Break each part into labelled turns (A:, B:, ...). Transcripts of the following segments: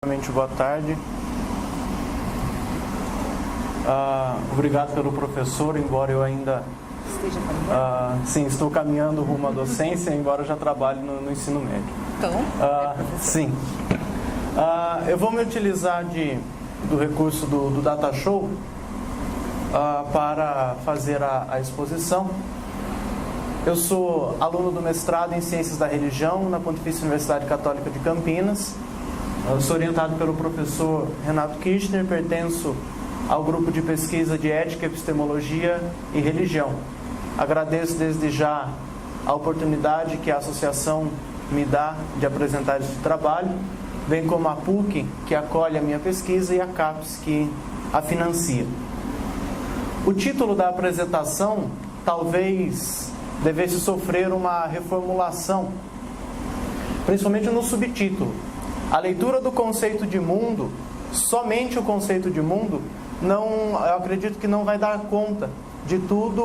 A: Boa tarde. Obrigado pelo professor, embora eu ainda sim, estou caminhando rumo à docência, embora eu já trabalhe no ensino médio.
B: Então,
A: sim. Eu vou me utilizar do recurso do Data Show para fazer a exposição. Eu sou aluno do mestrado em Ciências da Religião na Pontifícia Universidade Católica de Campinas. Eu sou orientado pelo professor Renato Kirchner, pertenço ao grupo de pesquisa de Ética, Epistemologia e Religião. Agradeço desde já a oportunidade que a associação me dá de apresentar esse trabalho, bem como a PUC, que acolhe a minha pesquisa, e a CAPES, que a financia. O título da apresentação talvez devesse sofrer uma reformulação, principalmente no subtítulo. A leitura do conceito de mundo, somente o conceito de mundo, eu acredito que não vai dar conta de tudo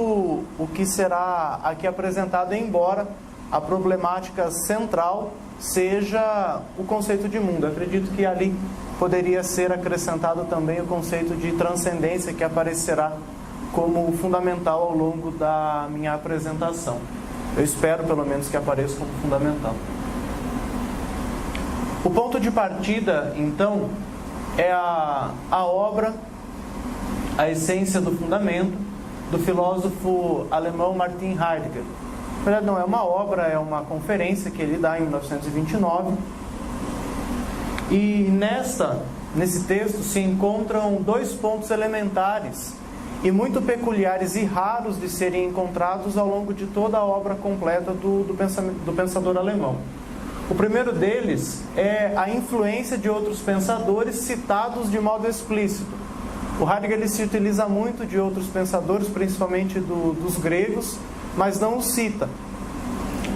A: o que será aqui apresentado, embora a problemática central seja o conceito de mundo. Eu acredito que ali poderia ser acrescentado também o conceito de transcendência, que aparecerá como fundamental ao longo da minha apresentação. Eu espero, pelo menos, que apareça como fundamental. O ponto de partida, então, é a obra A Essência do Fundamento, do filósofo alemão Martin Heidegger. Na verdade, não é uma obra, é uma conferência que ele dá em 1929. E nesse texto se encontram dois pontos elementares e muito peculiares e raros de serem encontrados ao longo de toda a obra completa do pensador alemão. O primeiro deles é a influência de outros pensadores citados de modo explícito. O Heidegger ele se utiliza muito de outros pensadores, principalmente dos gregos, mas não os cita.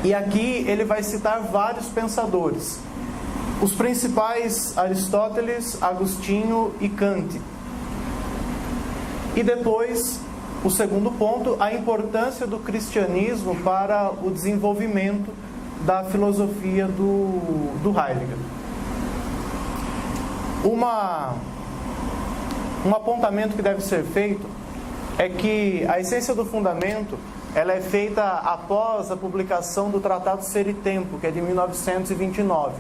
A: E aqui ele vai citar vários pensadores. Os principais: Aristóteles, Agostinho e Kant. E depois, o segundo ponto, a importância do cristianismo para o desenvolvimento da filosofia do Heidegger. Um apontamento que deve ser feito é que a essência do fundamento ela é feita após a publicação do Tratado Ser e Tempo, que é de 1929.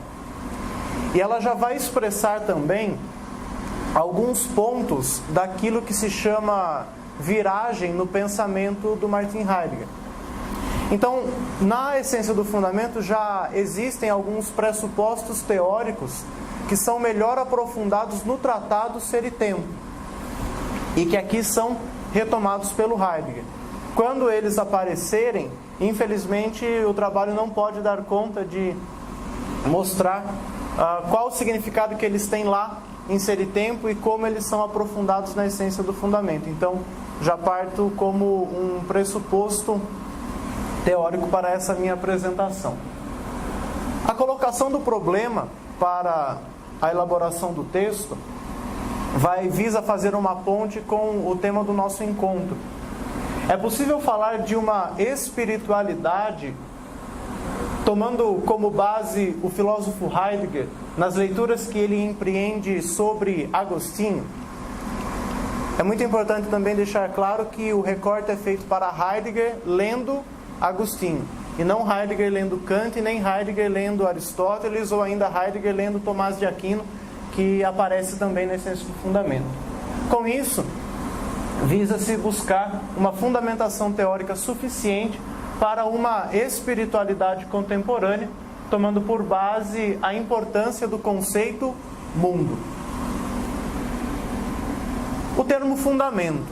A: E ela já vai expressar também alguns pontos daquilo que se chama viragem no pensamento do Martin Heidegger. Então, na essência do fundamento já existem alguns pressupostos teóricos que são melhor aprofundados no Tratado Ser e Tempo, e que aqui são retomados pelo Heidegger. Quando eles aparecerem, infelizmente o trabalho não pode dar conta de mostrar qual o significado que eles têm lá em Ser e Tempo e como eles são aprofundados na essência do fundamento. Então, já parto como um pressuposto teórico para essa minha apresentação. A colocação do problema para a elaboração do texto visa fazer uma ponte com o tema do nosso encontro. É possível falar de uma espiritualidade tomando como base o filósofo Heidegger nas leituras que ele empreende sobre Agostinho? É muito importante também deixar claro que o recorte é feito para Heidegger lendo Agostinho, e não Heidegger lendo Kant, nem Heidegger lendo Aristóteles, ou ainda Heidegger lendo Tomás de Aquino, que aparece também na essência do fundamento. Com isso, visa-se buscar uma fundamentação teórica suficiente para uma espiritualidade contemporânea, tomando por base a importância do conceito mundo. O termo fundamento,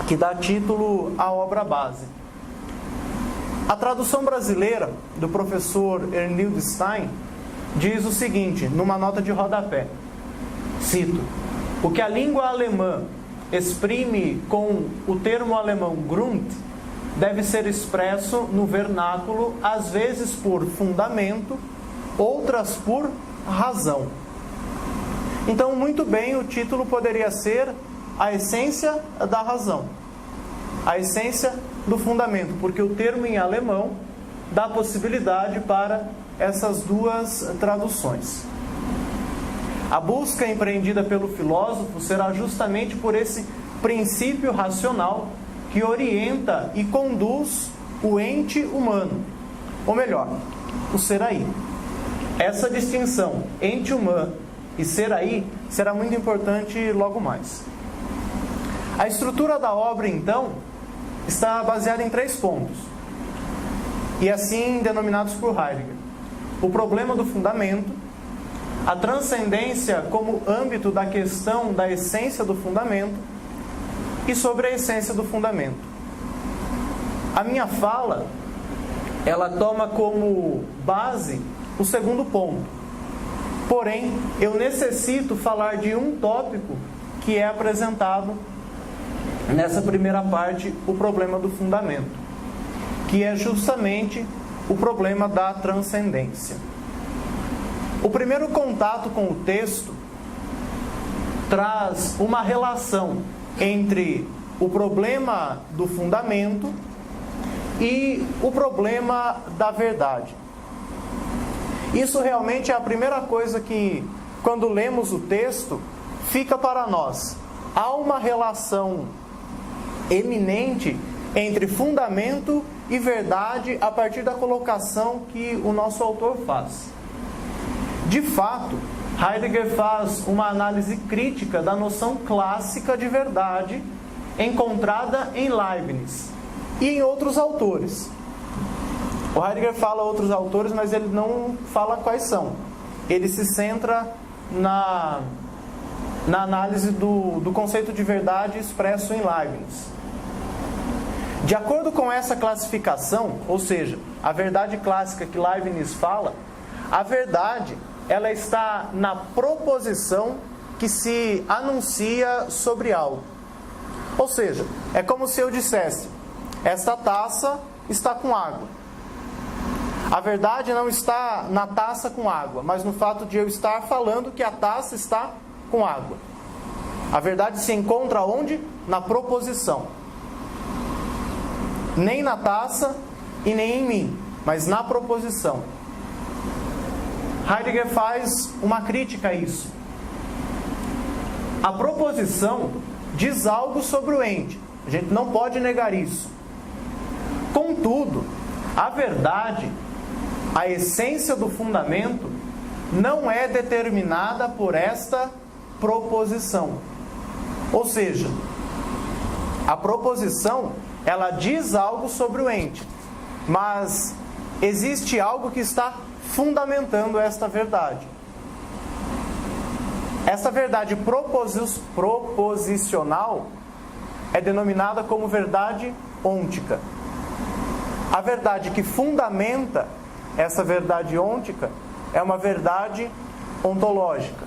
A: que dá título à obra base. A tradução brasileira do professor Ernildo Stein diz o seguinte, numa nota de rodapé, cito: o que a língua alemã exprime com o termo alemão Grund deve ser expresso no vernáculo, às vezes por fundamento, outras por razão. Então, muito bem, o título poderia ser A Essência da Razão, a essência do fundamento, porque o termo em alemão dá possibilidade para essas duas traduções. A busca empreendida pelo filósofo será justamente por esse princípio racional que orienta e conduz o ente humano, ou melhor, o ser aí. Essa distinção, ente humano e ser aí, será muito importante logo mais. A estrutura da obra, então, está baseada em 3 pontos, e assim denominados por Heidegger: o problema do fundamento, a transcendência como âmbito da questão da essência do fundamento e sobre a essência do fundamento. A minha fala, ela toma como base o segundo ponto. Porém, eu necessito falar de um tópico que é apresentado nessa primeira parte, o problema do fundamento, que é justamente o problema da transcendência. O primeiro contato com o texto traz uma relação entre o problema do fundamento e o problema da verdade. Isso realmente é a primeira coisa que, quando lemos o texto, fica para nós. Há uma relação eminente entre fundamento e verdade a partir da colocação que o nosso autor faz. De fato, Heidegger faz uma análise crítica da noção clássica de verdade encontrada em Leibniz e em outros autores. O Heidegger fala outros autores, mas ele não fala quais são. Ele se centra na análise do conceito de verdade expresso em Leibniz. De acordo com essa classificação, ou seja, a verdade clássica que Leibniz fala, a verdade, ela está na proposição que se anuncia sobre algo. Ou seja, é como se eu dissesse: esta taça está com água. A verdade não está na taça com água, mas no fato de eu estar falando que a taça está com água. A verdade se encontra onde? Na proposição. Nem na taça e nem em mim, mas na proposição. Heidegger faz uma crítica a isso. A proposição diz algo sobre o ente. A gente não pode negar isso. Contudo, a verdade, a essência do fundamento, não é determinada por esta proposição. Ou seja, a proposição, ela diz algo sobre o ente, mas existe algo que está fundamentando esta verdade. Essa verdade proposicional é denominada como verdade ôntica. A verdade que fundamenta essa verdade ôntica é uma verdade ontológica.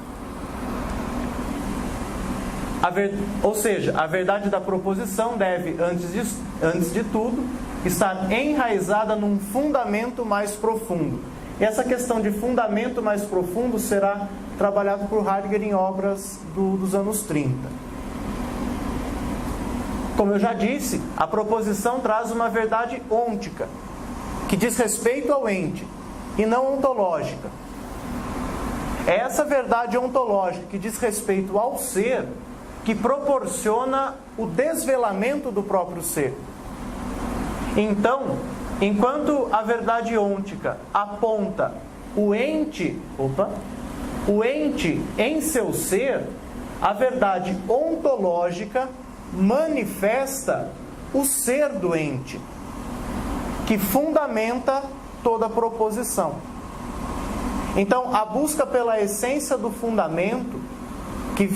A: Ou seja, a verdade da proposição deve, antes de tudo, estar enraizada num fundamento mais profundo. E essa questão de fundamento mais profundo será trabalhado por Heidegger em obras dos anos 30. Como eu já disse, a proposição traz uma verdade ôntica, que diz respeito ao ente, e não ontológica. É essa verdade ontológica que diz respeito ao ser que proporciona o desvelamento do próprio ser. Então, enquanto a verdade ôntica aponta o ente em seu ser, a verdade ontológica manifesta o ser do ente, que fundamenta toda a proposição. Então, a busca pela essência do fundamento, que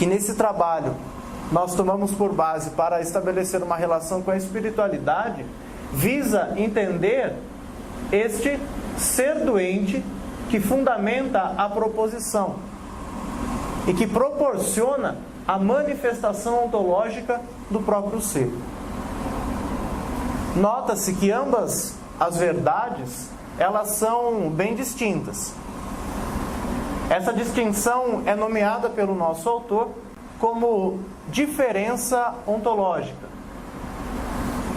A: nesse trabalho nós tomamos por base para estabelecer uma relação com a espiritualidade, visa entender este ser doente que fundamenta a proposição e que proporciona a manifestação ontológica do próprio ser. Nota-se que ambas as verdades, elas são bem distintas. Essa distinção é nomeada pelo nosso autor como diferença ontológica.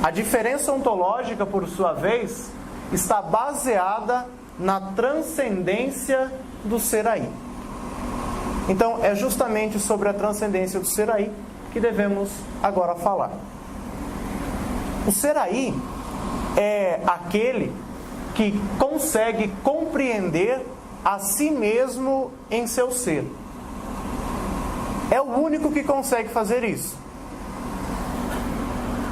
A: A diferença ontológica, por sua vez, está baseada na transcendência do ser aí. Então, é justamente sobre a transcendência do ser aí que devemos agora falar. O ser aí é aquele que consegue compreender a si mesmo em seu ser. É o único que consegue fazer isso.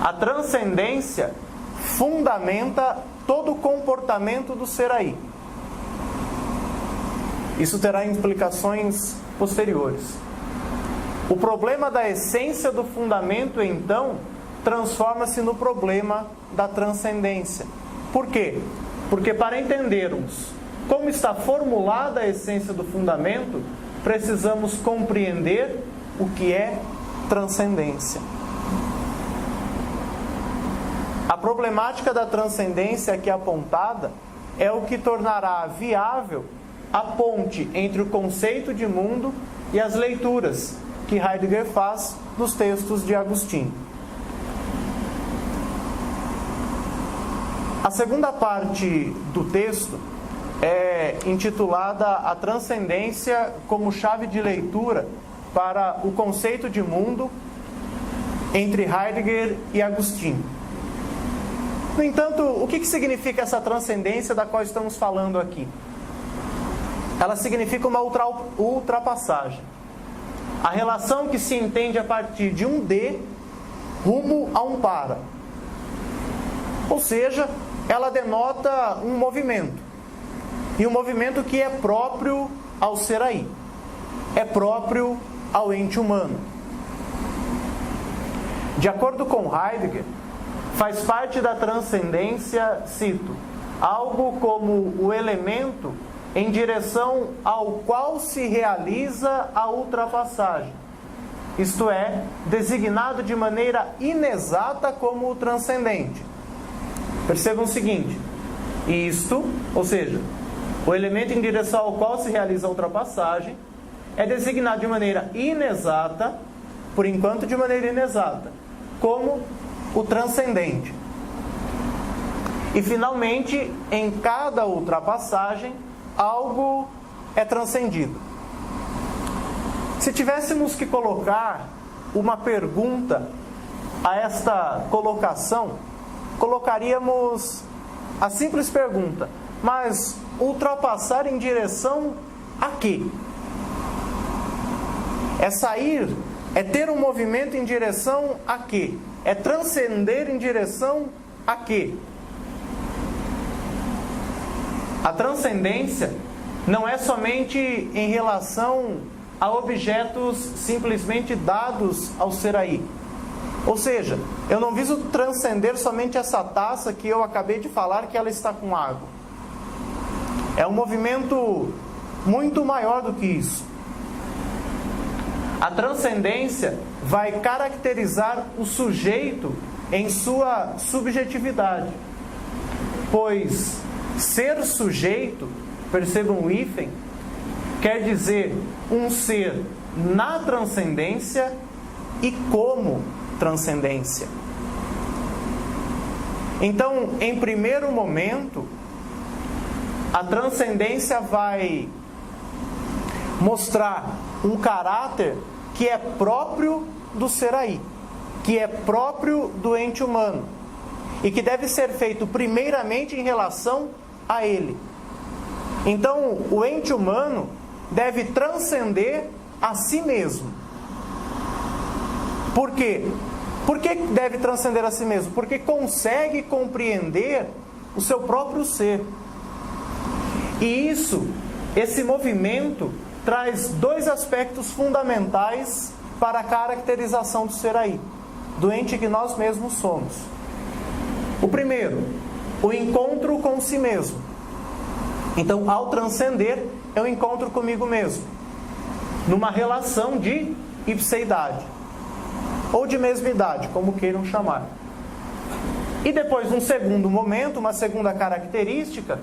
A: A transcendência fundamenta todo o comportamento do ser aí. Isso terá implicações posteriores. O problema da essência do fundamento, então, transforma-se no problema da transcendência. Por quê? Porque para entendermos como está formulada a essência do fundamento, precisamos compreender o que é transcendência. A problemática da transcendência aqui apontada é o que tornará viável a ponte entre o conceito de mundo e as leituras que Heidegger faz dos textos de Agostinho. A segunda parte do texto é intitulada A Transcendência como chave de leitura para o conceito de mundo entre Heidegger e Agostinho. No entanto, o que significa essa transcendência da qual estamos falando aqui? Ela significa uma ultrapassagem. A relação que se entende a partir de um de rumo a um para. Ou seja, ela denota um movimento. E um movimento que é próprio ao ser aí. É próprio ao ente humano. De acordo com Heidegger, faz parte da transcendência, cito, algo como o elemento em direção ao qual se realiza a ultrapassagem. Isto é, designado de maneira inexata como o transcendente. Percebam o seguinte, isto, ou seja, o elemento em direção ao qual se realiza a ultrapassagem, é designado de maneira inexata, por enquanto de maneira inexata, como o transcendente. E finalmente, em cada ultrapassagem, algo é transcendido. Se tivéssemos que colocar uma pergunta a esta colocação, colocaríamos a simples pergunta: mas ultrapassar em direção a quê? É sair, é ter um movimento em direção a quê? É transcender em direção a quê? A transcendência não é somente em relação a objetos simplesmente dados ao ser aí. Ou seja, eu não viso transcender somente essa taça que eu acabei de falar que ela está com água. É um movimento muito maior do que isso. A transcendência vai caracterizar o sujeito em sua subjetividade, pois ser sujeito, percebam o hífen, quer dizer um ser na transcendência e como transcendência. Então, em primeiro momento, a transcendência vai mostrar um caráter que é próprio do ser aí, que é próprio do ente humano e que deve ser feito primeiramente em relação a ele. Então, o ente humano deve transcender a si mesmo. Por quê? Por que deve transcender a si mesmo? Porque consegue compreender o seu próprio ser. E esse movimento traz dois aspectos fundamentais para a caracterização do ser aí, do ente que nós mesmos somos. O primeiro, o encontro com si mesmo. Então, ao transcender, eu encontro comigo mesmo, numa relação de ipseidade, ou de mesmidade, como queiram chamar. E depois, num segundo momento, uma segunda característica,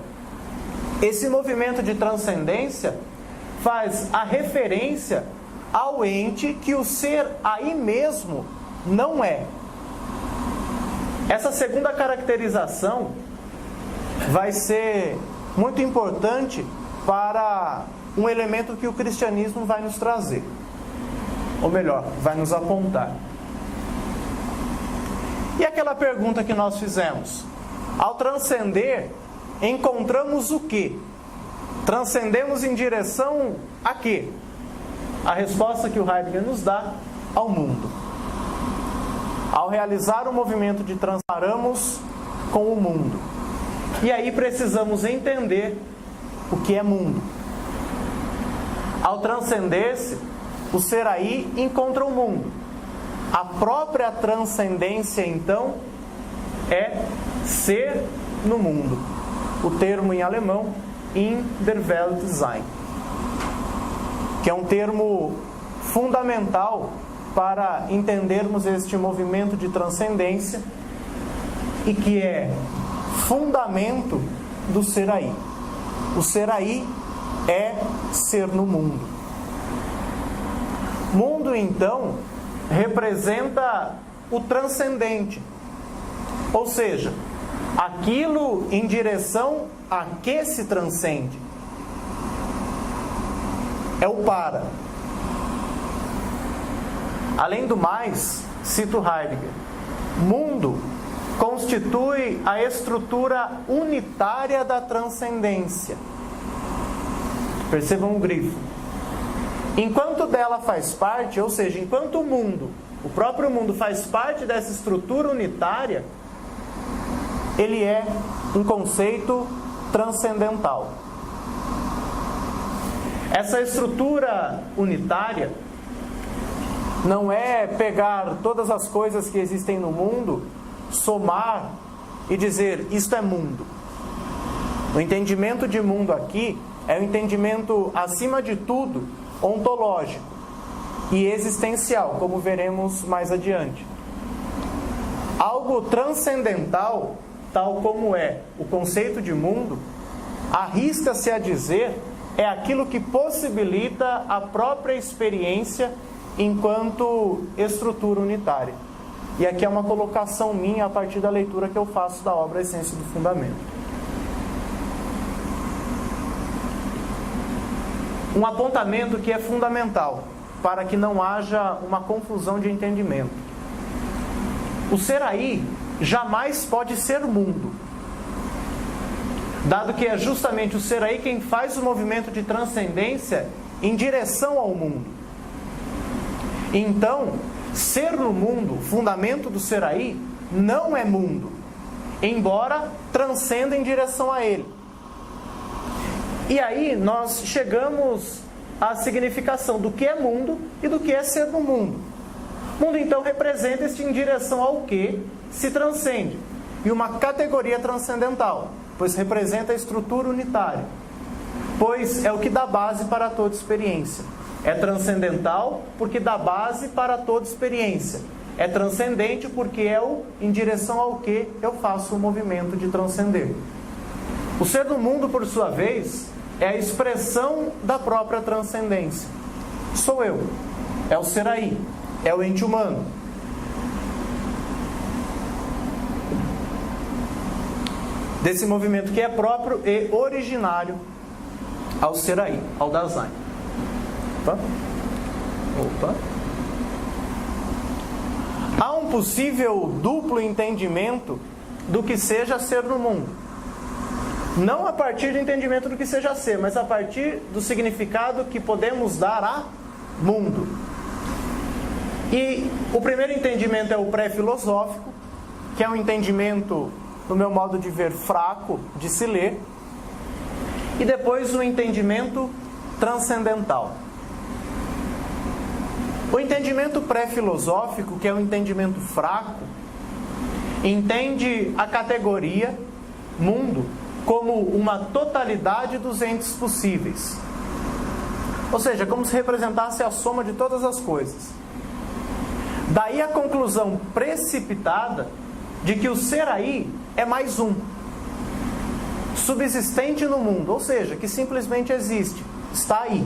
A: esse movimento de transcendência faz a referência ao ente que o ser aí mesmo não é. Essa segunda caracterização vai ser muito importante para um elemento que o cristianismo vai nos trazer. Ou melhor, vai nos apontar. E aquela pergunta que nós fizemos? Ao transcender, encontramos o quê? Transcendemos em direção a quê? A resposta que o Heidegger nos dá: ao mundo. Ao realizar o movimento de transparamos com o mundo. E aí precisamos entender o que é mundo. Ao transcender-se, o ser aí encontra o mundo. A própria transcendência, então, é ser no mundo. O termo em alemão, in der Welt sein, que é um termo fundamental para entendermos este movimento de transcendência e que é fundamento do ser aí. O ser aí é ser no mundo. Mundo, então, representa o transcendente, ou seja, aquilo em direção a que se transcende. É o para. Além do mais, cito Heidegger, mundo constitui a estrutura unitária da transcendência. Percebam o grifo. Enquanto dela faz parte, ou seja, enquanto o mundo, o próprio mundo faz parte dessa estrutura unitária, ele é um conceito transcendental. Essa estrutura unitária não é pegar todas as coisas que existem no mundo, somar e dizer, isto é mundo. O entendimento de mundo aqui é um entendimento, acima de tudo, ontológico e existencial, como veremos mais adiante. Algo transcendental, tal como é o conceito de mundo, arrisca-se a dizer, é aquilo que possibilita a própria experiência enquanto estrutura unitária. E aqui é uma colocação minha a partir da leitura que eu faço da obra Essência do Fundamento. Um apontamento que é fundamental para que não haja uma confusão de entendimento. O ser aí jamais pode ser mundo, dado que é justamente o ser aí quem faz o movimento de transcendência em direção ao mundo. Então, ser no mundo, fundamento do ser aí, não é mundo, embora transcenda em direção a ele. E aí nós chegamos à significação do que é mundo e do que é ser no mundo. Mundo, então, representa este em direção ao que se transcende, e uma categoria transcendental, pois representa a estrutura unitária, pois é o que dá base para toda experiência. É transcendental porque dá base para toda experiência. É transcendente porque é o em direção ao que eu faço o movimento de transcender. O ser do mundo, por sua vez, é a expressão da própria transcendência. Sou eu. É o ser aí. É o ente humano. Desse movimento que é próprio e originário ao ser aí, ao Dasein. Opa. Há um possível duplo entendimento do que seja ser no mundo. Não a partir do entendimento do que seja ser, mas a partir do significado que podemos dar a mundo. E o primeiro entendimento é o pré-filosófico, que é um entendimento, no meu modo de ver, fraco de se ler. E depois o entendimento transcendental. O entendimento pré-filosófico, que é um entendimento fraco, entende a categoria mundo como uma totalidade dos entes possíveis. Ou seja, como se representasse a soma de todas as coisas. Daí a conclusão precipitada de que o ser aí é mais um, subsistente no mundo, ou seja, que simplesmente existe, está aí.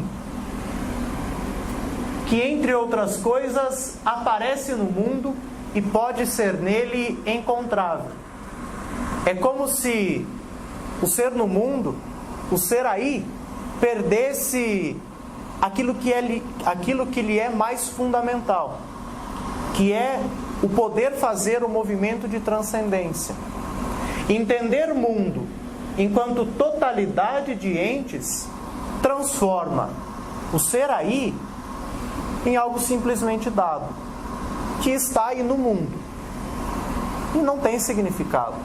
A: Que, entre outras coisas, aparece no mundo e pode ser nele encontrável. É como se o ser no mundo, o ser aí, perdesse aquilo que lhe é mais fundamental, que é o poder fazer o movimento de transcendência. Entender o mundo enquanto totalidade de entes transforma o ser aí em algo simplesmente dado, que está aí no mundo e não tem significado.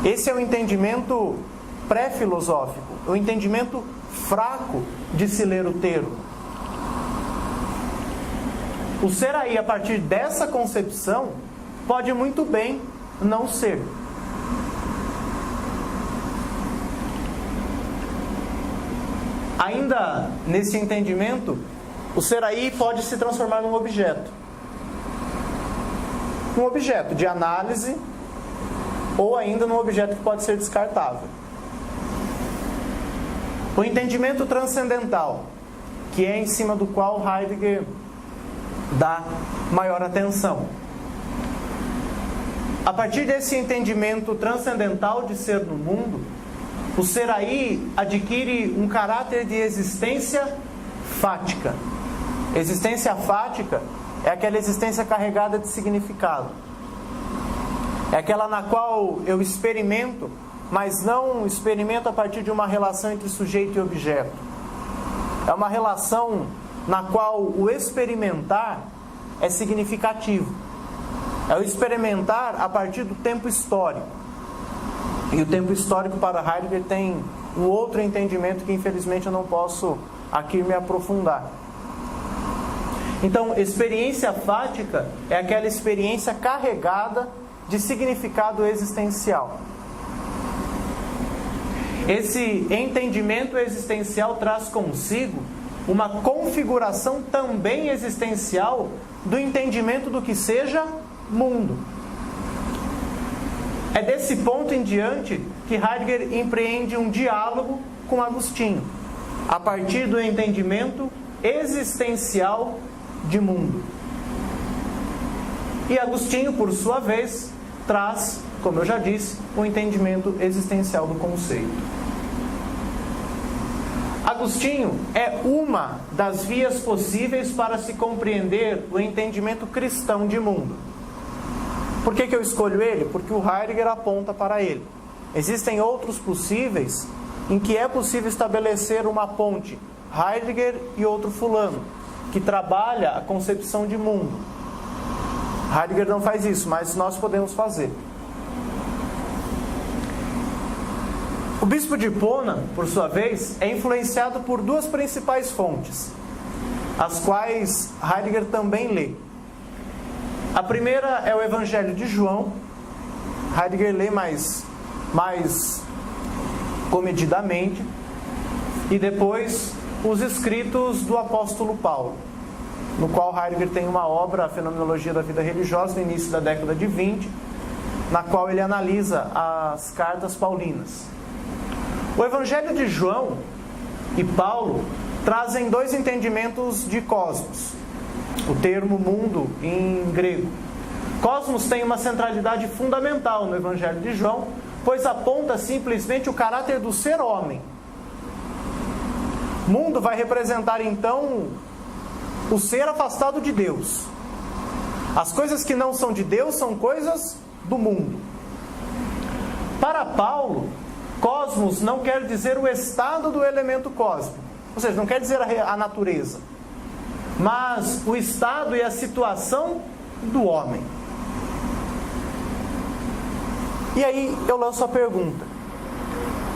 A: Esse é o entendimento pré-filosófico, o entendimento fraco de se ler o termo. O ser aí, a partir dessa concepção, pode muito bem não ser. Ainda nesse entendimento, o ser aí pode se transformar num objeto. Um objeto de análise, ou ainda num objeto que pode ser descartável. O entendimento transcendental, que é em cima do qual Heidegger dá maior atenção. A partir desse entendimento transcendental de ser no mundo, o ser aí adquire um caráter de existência fática. Existência fática é aquela existência carregada de significado. É aquela na qual eu experimento, mas não experimento a partir de uma relação entre sujeito e objeto. É uma relação na qual o experimentar é significativo. É o experimentar a partir do tempo histórico. E o tempo histórico para Heidegger tem um outro entendimento que infelizmente eu não posso aqui me aprofundar. Então, experiência fática é aquela experiência carregada de significado existencial. Esse entendimento existencial traz consigo uma configuração também existencial do entendimento do que seja mundo. É desse ponto em diante que Heidegger empreende um diálogo com Agostinho, a partir do entendimento existencial de mundo. E Agostinho, por sua vez, traz, como eu já disse, o entendimento existencial do conceito. Agostinho é uma das vias possíveis para se compreender o entendimento cristão de mundo. Por que eu escolho ele? Porque o Heidegger aponta para ele. Existem outros possíveis em que é possível estabelecer uma ponte, Heidegger e outro fulano, que trabalha a concepção de mundo. Heidegger não faz isso, mas nós podemos fazer. O bispo de Hipona, por sua vez, é influenciado por duas principais fontes, as quais Heidegger também lê. A primeira é o Evangelho de João. Heidegger lê mais comedidamente. E depois os escritos do apóstolo Paulo, no qual Heidegger tem uma obra, A Fenomenologia da Vida Religiosa, no início da década de 20, na qual ele analisa as cartas paulinas. O Evangelho de João e Paulo trazem dois entendimentos de cosmos, o termo mundo em grego. Cosmos tem uma centralidade fundamental no Evangelho de João, pois aponta simplesmente o caráter do ser homem. Mundo vai representar então o ser afastado de Deus. As coisas que não são de Deus são coisas do mundo. Para Paulo, cosmos não quer dizer o estado do elemento cósmico, ou seja, não quer dizer a natureza, mas o estado e a situação do homem. E aí eu lanço a pergunta: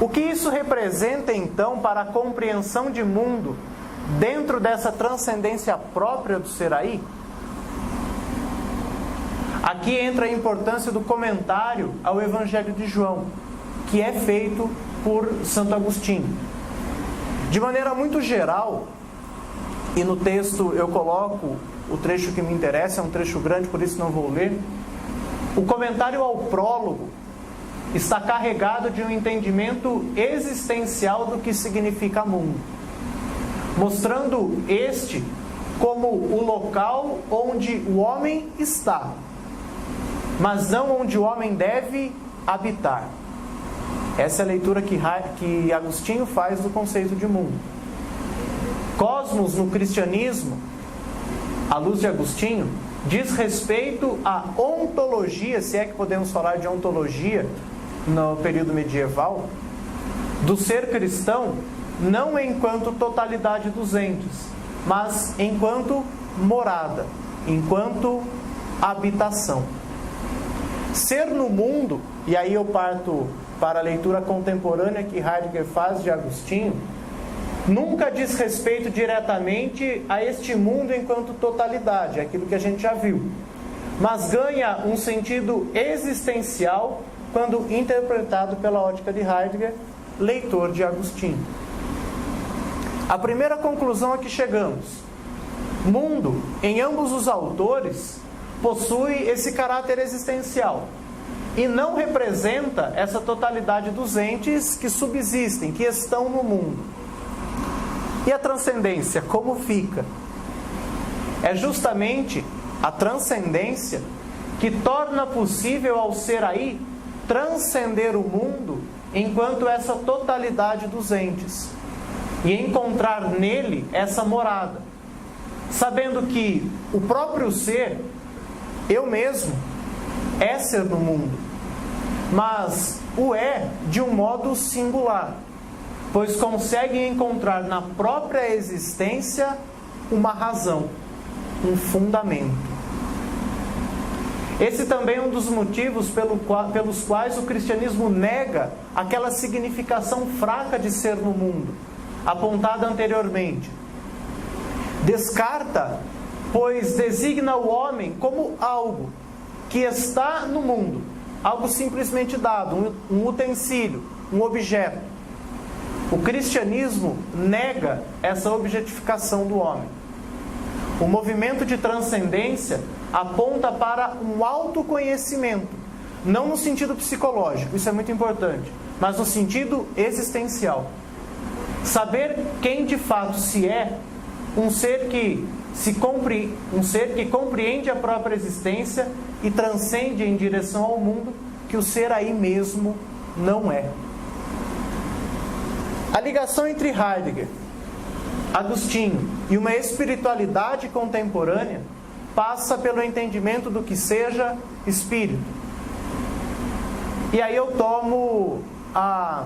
A: o que isso representa então para a compreensão de mundo dentro dessa transcendência própria do ser aí? Aqui entra a importância do comentário ao Evangelho de João, que é feito por Santo Agostinho. De maneira muito geral, e no texto eu coloco o trecho que me interessa, é um trecho grande, por isso não vou ler. O comentário ao prólogo está carregado de um entendimento existencial do que significa mundo, mostrando este como o local onde o homem está, mas não onde o homem deve habitar. Essa é a leitura que Agostinho faz do conceito de mundo. Cosmos no cristianismo, à luz de Agostinho, diz respeito à ontologia, se é que podemos falar de ontologia no período medieval, do ser cristão, não enquanto totalidade dos entes, mas enquanto morada, enquanto habitação. Ser no mundo, e aí eu parto para a leitura contemporânea que Heidegger faz de Agostinho, nunca diz respeito diretamente a este mundo enquanto totalidade, aquilo que a gente já viu, mas ganha um sentido existencial quando interpretado pela ótica de Heidegger, leitor de Agostinho. A primeira conclusão a que chegamos: mundo, em ambos os autores, possui esse caráter existencial e não representa essa totalidade dos entes que subsistem, que estão no mundo. E a transcendência, como fica? É justamente a transcendência que torna possível ao ser aí transcender o mundo enquanto essa totalidade dos entes e encontrar nele essa morada, sabendo que o próprio ser, eu mesmo, é ser no mundo, mas o é de um modo singular, pois consegue encontrar na própria existência uma razão, um fundamento. Esse também é um dos motivos pelos quais o cristianismo nega aquela significação fraca de ser no mundo, apontada anteriormente. Descarta, pois designa o homem como algo que está no mundo, algo simplesmente dado, um utensílio, um objeto. O cristianismo nega essa objetificação do homem. O movimento de transcendência aponta para um autoconhecimento, não no sentido psicológico, isso é muito importante, mas no sentido existencial. Saber quem de fato se é, um ser que compreende a própria existência e transcende em direção ao mundo que o ser aí mesmo não é. A ligação entre Heidegger, Agostinho e uma espiritualidade contemporânea passa pelo entendimento do que seja espírito. E aí eu tomo a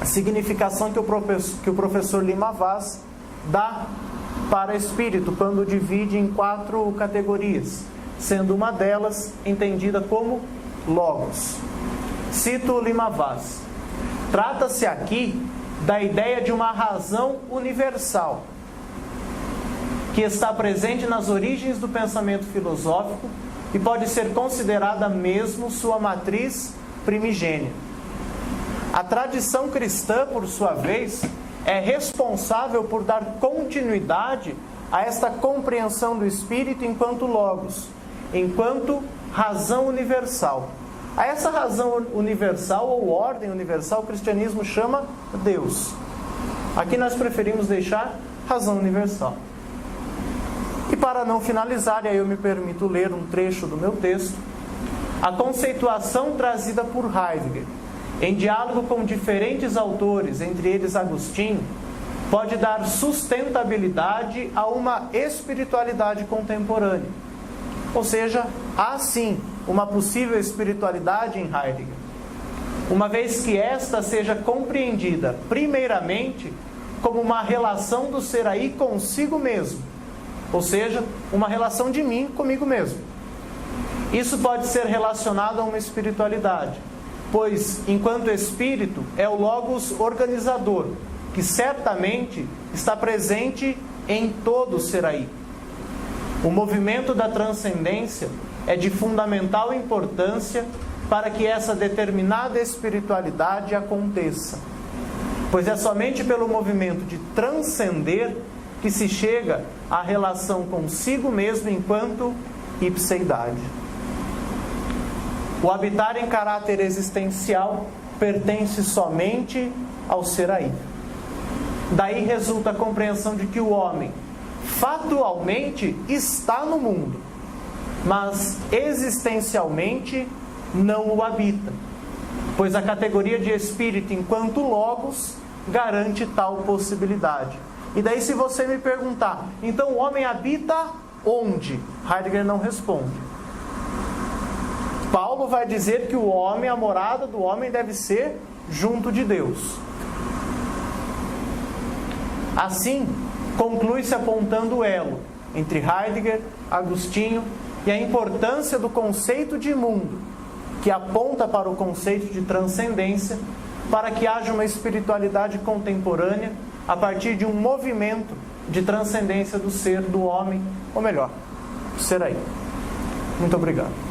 A: significação que o professor Lima Vaz dá para espírito, quando divide em 4 categorias, sendo uma delas entendida como logos. Cito Lima Vaz: trata-se aqui da ideia de uma razão universal, que está presente nas origens do pensamento filosófico e pode ser considerada mesmo sua matriz primigênia. A tradição cristã, por sua vez, é responsável por dar continuidade a esta compreensão do Espírito enquanto logos, enquanto razão universal. A essa razão universal ou ordem universal o cristianismo chama Deus. Aqui nós preferimos deixar razão universal. E para não finalizar, e aí eu me permito ler um trecho do meu texto, a conceituação trazida por Heidegger, em diálogo com diferentes autores, entre eles Agostinho, pode dar sustentabilidade a uma espiritualidade contemporânea. Ou seja, há sim uma possível espiritualidade em Heidegger, uma vez que esta seja compreendida primeiramente como uma relação do ser aí consigo mesmo, ou seja, uma relação de mim comigo mesmo. Isso pode ser relacionado a uma espiritualidade, pois, enquanto espírito, é o logos organizador, que certamente está presente em todo o ser aí. O movimento da transcendência é de fundamental importância para que essa determinada espiritualidade aconteça, pois é somente pelo movimento de transcender que se chega à relação consigo mesmo enquanto ipseidade. O habitar em caráter existencial pertence somente ao ser aí. Daí resulta a compreensão de que o homem fatualmente está no mundo, mas existencialmente não o habita. pois a categoria de espírito enquanto logos garante tal possibilidade. E daí, se você me perguntar, então o homem habita onde? Heidegger não responde. Paulo vai dizer que o homem, a morada do homem deve ser junto de Deus. Assim, conclui-se apontando o elo entre Heidegger, Agostinho e a importância do conceito de mundo, que aponta para o conceito de transcendência, para que haja uma espiritualidade contemporânea a partir de um movimento de transcendência do ser, do homem, ou melhor, do ser aí. Muito obrigado.